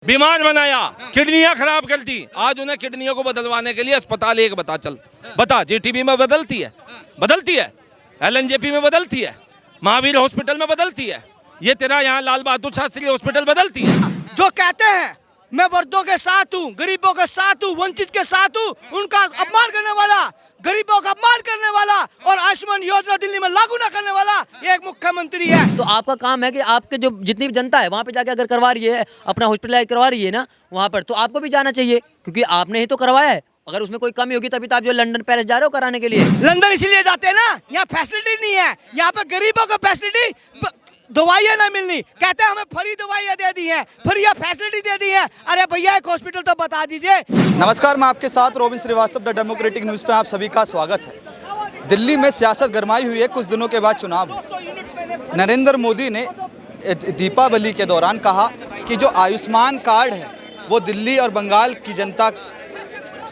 बीमार बनाया, किडनियां खराब कर दी। आज उन्हें किडनियों को बदलवाने के लिए अस्पताल एक बता जीटीबी में बदलती है, एलएनजेपी में बदलती है, महावीर हॉस्पिटल में बदलती है, ये तेरा यहाँ लाल बहादुर शास्त्री हॉस्पिटल बदलती है। जो कहते हैं मैं वर्दों के साथ हूँ, गरीबों के साथ हूँ, वंचित के साथ हूँ, उनका अपमान करने वाला, गरीबों का अपमान करने वाला और आयुष्मान योजना दिल्ली में लागू न करने वाला ये एक मुख्यमंत्री है। तो आपका काम है कि आपके जो जितनी भी जनता है वहाँ पे जाके अगर करवा रही है, अपना हॉस्पिटलाइज करवा रही है ना वहाँ पर, तो आपको भी जाना चाहिए क्योंकि आपने ही तो करवाया है। अगर उसमें कोई कमी होगी तभी तो आप जो लंदन पेरिस जा रहे हो कराने के लिए। लंदन इसलिए जाते हैं ना, यहाँ फैसिलिटी नहीं है, यहाँ पे गरीबों को फैसिलिटी, दवाइयाँ ना मिलनी, कहते हैं हमें फ्री दवाइयाँ दे दी हैं, फ्री फैसिलिटी दे दी है। अरे भैया एक हॉस्पिटल तो बता दीजिए। नमस्कार, मैं आपके साथ Robin Shrivastava, The Democratic News पे आप सभी का स्वागत है। दिल्ली में सियासत गरमाई हुई है, कुछ दिनों के बाद चुनाव है। नरेंद्र मोदी ने दीपावली के दौरान कहा कि जो आयुष्मान कार्ड है वो दिल्ली और बंगाल की जनता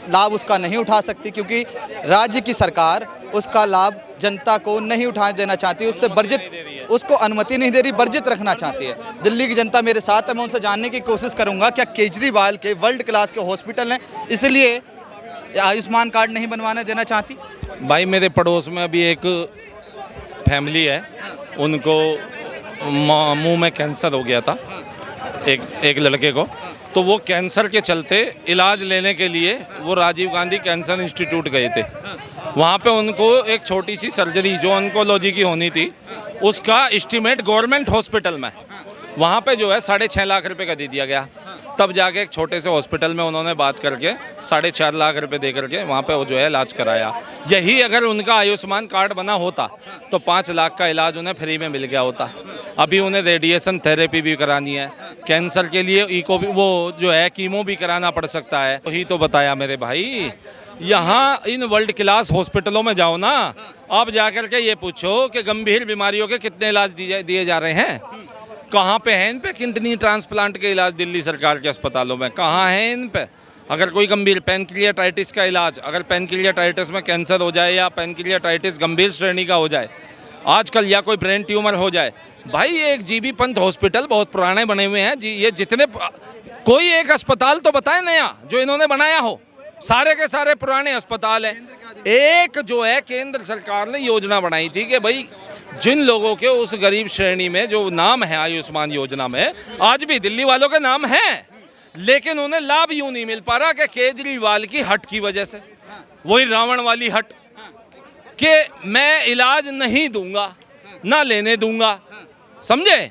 लाभ उसका नहीं उठा सकती क्योंकि राज्य की सरकार उसका लाभ जनता को नहीं उठाने देना चाहती, उससे वर्जित, उसको अनुमति नहीं दे रही, वर्जित रखना चाहती है। दिल्ली की जनता मेरे साथ है, मैं उनसे जानने की कोशिश करूंगा क्या केजरीवाल के वर्ल्ड क्लास के हॉस्पिटल हैं इसलिए आयुष्मान कार्ड नहीं बनवाने देना चाहती। भाई मेरे पड़ोस में अभी एक फैमिली है, उनको मुंह में कैंसर हो गया था, एक लड़के को, तो वो कैंसर के चलते इलाज लेने के लिए वो राजीव गांधी कैंसर इंस्टीट्यूट गए थे। वहाँ पे उनको एक छोटी सी सर्जरी जो ऑन्कोलॉजी की होनी थी उसका एस्टीमेट गवर्नमेंट हॉस्पिटल में वहाँ पे जो है 6.5 लाख रुपए का दे दिया गया। तब जाके एक छोटे से हॉस्पिटल में उन्होंने बात करके 4.5 लाख रुपए दे करके वहाँ पे वो जो है इलाज कराया। यही अगर उनका आयुष्मान कार्ड बना होता तो 5 लाख का इलाज उन्हें फ्री में मिल गया होता। अभी उन्हें रेडिएशन थेरेपी भी करानी है, कैंसर के लिए इको भी, वो जो है कीमो भी कराना पड़ सकता है। वही तो बताया मेरे भाई, यहाँ इन वर्ल्ड क्लास हॉस्पिटलों में जाओ ना, आप जाकर के ये पूछो कि गंभीर बीमारियों के कितने इलाज दिए जा रहे हैं, कहाँ पे है इन पे किडनी ट्रांसप्लांट के इलाज दिल्ली सरकार के अस्पतालों में, कहाँ है इन पे। अगर कोई गंभीर पेनक्रियाटाइटिस का इलाज, अगर पेनक्रियाटाइटिस में कैंसर हो जाए या पेनक्रियाटाइटिस गंभीर श्रेणी का हो जाए आजकल, या कोई ब्रेन ट्यूमर हो जाए, भाई एक जीबी पंत हॉस्पिटल बहुत पुराने बने हुए हैं जी। ये जितने, कोई एक अस्पताल तो बताए नया जो इन्होंने बनाया हो, सारे के सारे पुराने अस्पताल हैं। एक जो है केंद्र सरकार ने योजना बनाई थी कि भाई जिन लोगों के उस गरीब श्रेणी में जो नाम है आयुष्मान योजना में, आज भी दिल्ली वालों के नाम हैं, लेकिन उन्हें लाभ यूं नहीं मिल पा रहा कि केजरीवाल की हट की वजह से, वही रावण वाली हट कि मैं इलाज नहीं दूंगा, ना लेने दूंगा, समझे।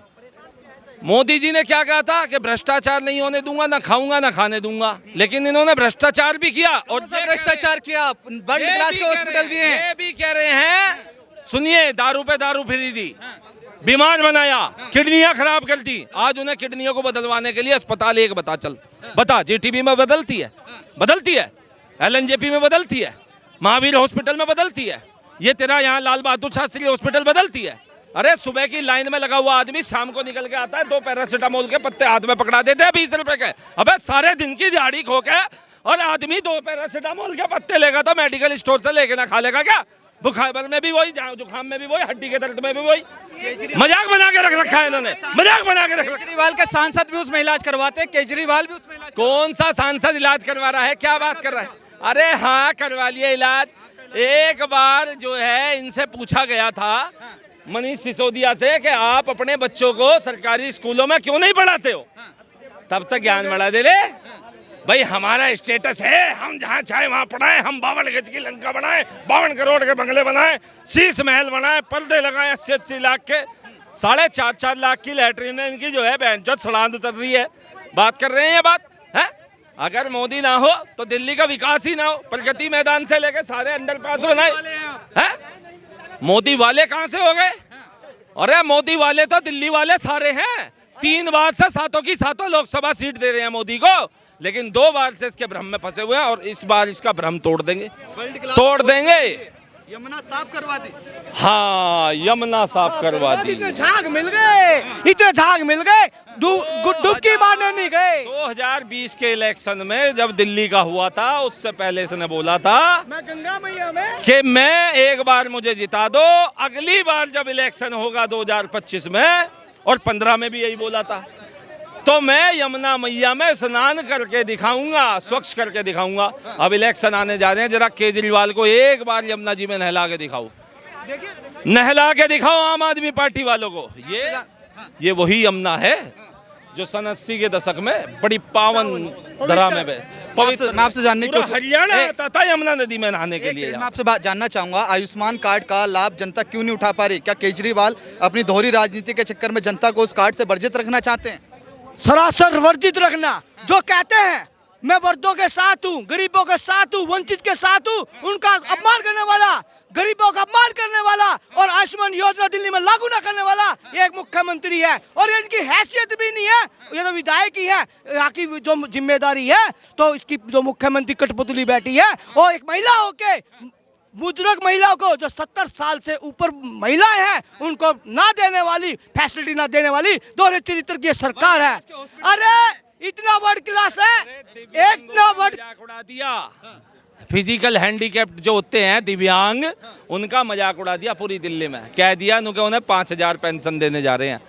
मोदी जी ने क्या कहा था कि भ्रष्टाचार नहीं होने दूंगा, ना खाऊंगा ना खाने दूंगा, लेकिन इन्होंने भ्रष्टाचार भी किया और भ्रष्टाचार किया, वर्ल्ड क्लास के हॉस्पिटल दिए। ये भी कह रहे हैं, सुनिए, दारू पे दारू फ्री दी, बीमार बनाया, किडनियां खराब कर दी। आज उन्हें किडनियों को बदलवाने के लिए अस्पताल एक बता जीटीबी में बदलती है, एलएनजेपी में बदलती है, महावीर हॉस्पिटल में बदलती है, ये तेरा यहाँ लाल बहादुर शास्त्री हॉस्पिटल बदलती है। अरे सुबह की लाइन में लगा हुआ आदमी शाम को निकल के आता है, 2 पैरासीटामोल के पत्ते हाथ में पकड़ा देते हैं 20 रुपए के। अबे सारे दिन की दिहाड़ी खो के और आदमी 2 पैरासीटामोल के पत्ते लेगा तो मेडिकल स्टोर से लेके ना खा लेगा क्या? बुखार में भी वही, जुकाम में भी वही, हड्डी के दर्द में भी वही। मजाक बना के रख रखा है इन्होंने, मजाक बना के रख रखा। केजरीवाल के सांसद भी उसमें इलाज करवाते हैं, केजरीवाल भी उसमें इलाज। कौन सा सांसद इलाज करवा रहा है, क्या बात कर रहा है? अरे हाँ, करवा लिए इलाज। एक बार जो है इनसे पूछा गया था मनीष सिसोदिया से कि आप अपने बच्चों को सरकारी स्कूलों में क्यों नहीं पढ़ाते हो, तब तक ज्ञान बढ़ा दे रहे भाई हमारा स्टेटस है, हम जहाँ चाहे वहाँ पढ़ाएं, हम 52 गज की लंका बनाएं, 52 करोड़ के बंगले बनाएं, शीश महल बनाएं, पर्दे लगाएं 80-80 लाख के, 4.5 लाख की लैट्रिन है इनकी जो है बैंचो सड़ांद उतर रही है। बात कर रहे हैं ये बात है। अगर मोदी ना हो तो दिल्ली का विकास ही ना हो। प्रगति मैदान से लेके सारे अंडरपास बनाए हैं, मोदी वाले कहाँ से हो गए? अरे मोदी वाले तो दिल्ली वाले सारे हैं। 3 बार से 7 की 7 लोकसभा सीट दे रहे हैं मोदी को, लेकिन 2 बार से इसके भ्रम में फंसे हुए हैं और इस बार इसका भ्रम तोड़ देंगे। यमुना साफ करवा दी। हाँ, यमुना साफ करवा दी। इतने झाग मिल गए, डुबकी मारने नहीं गए। 2020 के इलेक्शन में जब दिल्ली का हुआ था, उससे पहले इसने बोला था मैं गंगा मैया में कि मैं एक बार मुझे जिता दो, अगली बार जब इलेक्शन होगा 2025 में और 15 में भी यही बोला था तो मैं यमुना मैया में स्नान करके दिखाऊंगा, स्वच्छ करके दिखाऊंगा। अब इलेक्शन आने जा रहे हैं, जरा केजरीवाल को एक बार यमुना जी में नहला के दिखाओ, नहला के दिखाओ आम आदमी पार्टी वालों को। ये वही यमुना है जो सन 80 के दशक में बड़ी पावन धरा में पवित्र। मैं आपसे जानने की पूरा कोशिश- हरियाणा आता था यमुना नदी में नहाने के लिए। मैं आपसे बात जानना चाहूंगा, आयुष्मान कार्ड का लाभ जनता क्यों नहीं उठा पा रही? क्या केजरीवाल अपनी दोहरी राजनीति के चक्कर में जनता को उस कार्ड से वर्जित रखना चाहते हैं? सरासर वर्जित रखना। जो कहते हैं मैं वर्दों के साथ हूँ, गरीबों के साथ हूँ, वंचित के साथ हूँ, उनका अपमान करने वाला, गरीबों का अपमान करने वाला और आयुष्मान योजना दिल्ली में लागू न करने वाला ये एक मुख्यमंत्री है। और इनकी हैसियत भी नहीं है, ये तो विधायक ही है, यहाँ की जो जिम्मेदारी है। तो इसकी जो मुख्यमंत्री कठपुतली बैठी है वो एक महिला होके बुजुर्ग महिलाओं को, जो 70 साल से ऊपर महिलाएं हैं, उनको ना देने वाली, फैसिलिटी ना देने वाली दोहरे चरित्र की सरकार है। अरे इतना वर्ल्ड क्लास है, एक ना वर्ल्ड उड़ा दिया। फिजिकल हैंडीकैप्ड जो होते हैं, दिव्यांग, उनका मजाक उड़ा दिया पूरी दिल्ली में। कह दिया उन्हें 5,000 पेंशन देने जा रहे हैं।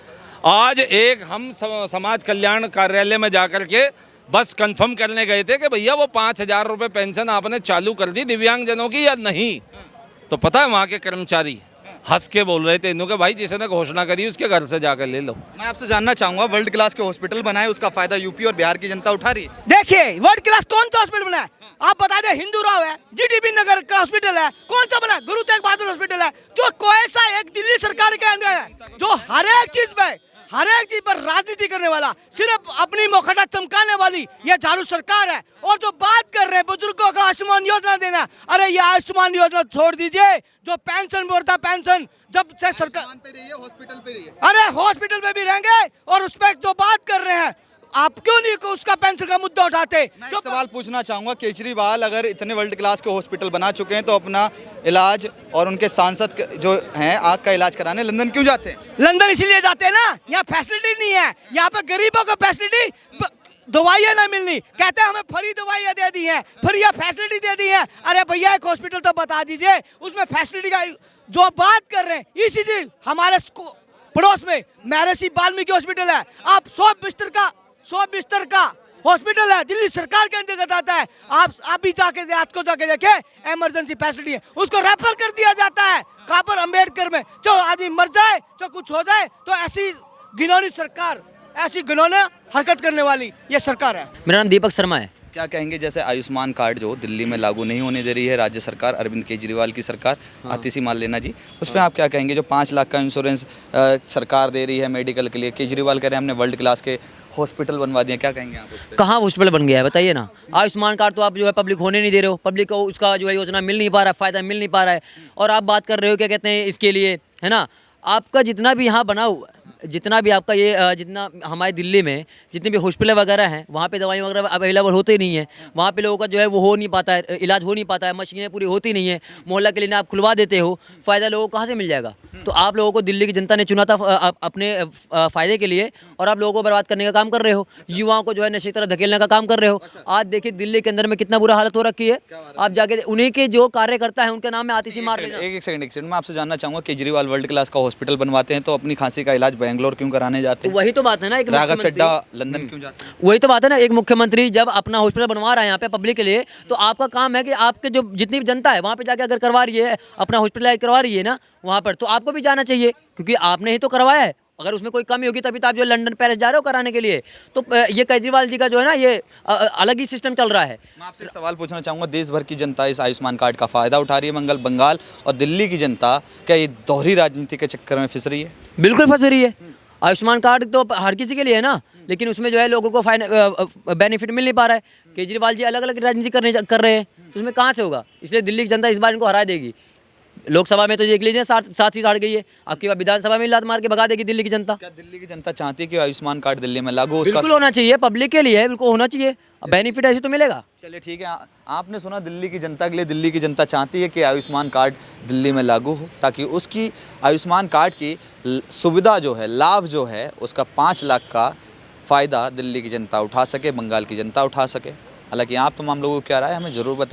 आज एक हम समाज कल्याण कार्यालय में जाकर के बस कंफर्म करने गए थे कि भैया वो 5,000 रुपये पेंशन आपने चालू कर दी दिव्यांगजनों की या नहीं। तो पता है वहाँ के कर्मचारी हंस के बोल रहे थे इन्हों के, भाई जिसने घोषणा करी उसके घर से जाकर ले लो। मैं आपसे जानना चाहूंगा, वर्ल्ड क्लास के हॉस्पिटल बनाए, उसका फायदा यूपी और बिहार की जनता उठा रही है? देखिए वर्ल्ड क्लास कौन सा हॉस्पिटल बना है आप बता दें। हिंदू राव है, जीटीबी नगर का हॉस्पिटल है, कौन सा बना है? गुरु तेग बहादुर हॉस्पिटल है, जो कोसा एक दिल्ली सरकार के अंदर है, जो हर एक चीज पर राजनीति करने वाला, सिर्फ अपनी मोखटा चमकाने वाली ये झाड़ू सरकार है। और जो बात कर रहे हैं बुजुर्गों का आयुष्मान योजना देना, अरे ये आयुष्मान योजना छोड़ दीजिए। जो पेंशन बोलता पेंशन जब से सरकार हॉस्पिटल पे रही है, अरे हॉस्पिटल में भी रहेंगे। और उस पर जो बात कर रहे हैं आप क्यों नहीं उसका पेंशन का मुद्दा उठाते? मैं एक सवाल पूछना चाहूंगा, केजरीवाल अगर इतने वर्ल्ड क्लास के हॉस्पिटल बना चुके हैं तो अपना इलाज और उनके सांसद जो हैं आँख का इलाज कराने लंदन क्यों जाते हैं? लंदन इसीलिए जाते हैं ना, यहाँ फैसिलिटी नहीं है। यहाँ पे गरीबों को फैसिलिटी, दवाइयाँ ना मिलनी, कहते हैं हमें फ्री दवाइयाँ दे दी हैं, फ्री फैसिलिटी दे दी है। अरे भैया एक हॉस्पिटल तो बता दीजिए उसमें फैसिलिटी का जो बात कर रहे हैं। इसी चीज हमारे पड़ोस में महर्षि वाल्मीकि हॉस्पिटल है, आप 100 बिस्तर का हॉस्पिटल है, दिल्ली सरकार के अंतर्गत आता है। आप भी जाके रात को जाके देखे, इमरजेंसी फैसिलिटी है, उसको रेफर कर दिया जाता है कहाँ पर? अम्बेडकर में। जो आदमी मर जाए, जो कुछ हो जाए, तो ऐसी घिनौनी सरकार, ऐसी घिनौनी हरकत करने वाली ये सरकार है। मेरा नाम दीपक शर्मा है। क्या कहेंगे, जैसे आयुष्मान कार्ड जो दिल्ली में लागू नहीं होने दे रही है राज्य सरकार, अरविंद केजरीवाल की सरकार, आतिशी मार्लेना जी, उस पर आप क्या कहेंगे? जो 5 लाख का इंश्योरेंस सरकार दे रही है मेडिकल के लिए, केजरीवाल कह रहे हैं हमने वर्ल्ड क्लास के हॉस्पिटल बनवा दिए, क्या कहेंगे आप उस पर? कहाँ हॉस्पिटल बन गया है बताइए ना। आयुष्मान कार्ड तो आप जो है पब्लिक होने नहीं दे रहे हो, पब्लिक को उसका जो है योजना मिल नहीं पा रहा है, फ़ायदा मिल नहीं पा रहा है। और आप बात कर रहे हो क्या कहते हैं इसके लिए, है ना, आपका जितना भी यहाँ बना हुआ, जितना भी आपका ये जितना हमारे दिल्ली में जितने भी हॉस्पिटल वगैरह हैं वहाँ पे दवाई वगैरह अवेलेबल होते ही नहीं है। वहाँ पे लोगों का जो है वो हो नहीं पाता है, इलाज हो नहीं पाता है, मशीनें पूरी होती नहीं है। मोहल्ला क्लिनिक आप खुलवा देते हो, फ़ायदा लोगों को कहाँ से मिल जाएगा? तो आप लोगों को दिल्ली की जनता ने चुना था अपने फ़ायदे के लिए, और आप लोगों को बर्बाद करने का काम कर रहे हो, युवाओं को जो है नशे की तरह धकेलने का काम कर रहे हो। आज देखिए दिल्ली के अंदर में कितना बुरा हालत हो रखी है। आप जाके उन्हीं के जो कार्यकर्ता हैं उनके नाम में आतिशी मार लेना। एक सेकंड मैं आपसे जानना चाहूँगा, केजरीवाल वर्ल्ड क्लास का हॉस्पिटल बनवाते हैं तो अपनी खांसी का इलाज बेंगलोर क्यों कराने जाते हैं? वही तो बात है ना, एक राघव मुख्यमंत्री- चड्डा लंदन क्यों जाते हैं? वही तो बात है ना, एक मुख्यमंत्री जब अपना हॉस्पिटल बनवा रहा है यहाँ पे पब्लिक के लिए, तो आपका काम है कि आपके जो जितनी भी जनता है वहाँ पे जाके अगर करवा रही है, अपना हॉस्पिटल करवा रही है ना वहाँ पर, तो आपको भी जाना चाहिए, क्योंकि आपने ही तो करवाया है। अगर उसमें कोई कमी होगी तभी तो आप जो लंदन पेरिस जा रहे हो कराने के लिए। तो ये केजरीवाल जी का जो है ना ये अलग ही सिस्टम चल रहा है। मैं आपसे एक सवाल पूछना चाहूँगा, देश भर की जनता इस आयुष्मान कार्ड का फ़ायदा उठा रही है, बंगाल और दिल्ली की जनता क्या ये दोहरी राजनीति के चक्कर में फिस रही है? बिल्कुल फंस रही है। आयुष्मान कार्ड तो हर किसी के लिए है ना, लेकिन उसमें जो है लोगों को बेनिफिट मिल नहीं पा रहा है। केजरीवाल जी अलग अलग राजनीति कर रहे हैं, तो उसमें कहाँ से होगा? इसलिए दिल्ली की जनता इस बार इनको हरा देगी। लोकसभा में तो देख लीजिए 7 सीट हार गई है, आपकी विधानसभा में लात मार के भगा देगी दिल्ली की जनता। क्या दिल्ली की जनता चाहती है कि आयुष्मान कार्ड दिल्ली में लागू हो? बिल्कुल होना चाहिए, पब्लिक के लिए है, बिल्कुल होना चाहिए। बेनिफिट ऐसे तो मिलेगा। चलिए ठीक है, आपने सुना दिल्ली की जनता के लिए, दिल्ली की जनता चाहती है कि आयुष्मान कार्ड दिल्ली में लागू हो, ताकि उसकी आयुष्मान कार्ड की सुविधा जो है, लाभ जो है, उसका 5 लाख का फ़ायदा दिल्ली की जनता उठा सके, बंगाल की जनता उठा सके। हालांकि आप तमाम लोगों को क्या राय है हमें ज़रूर बताएं।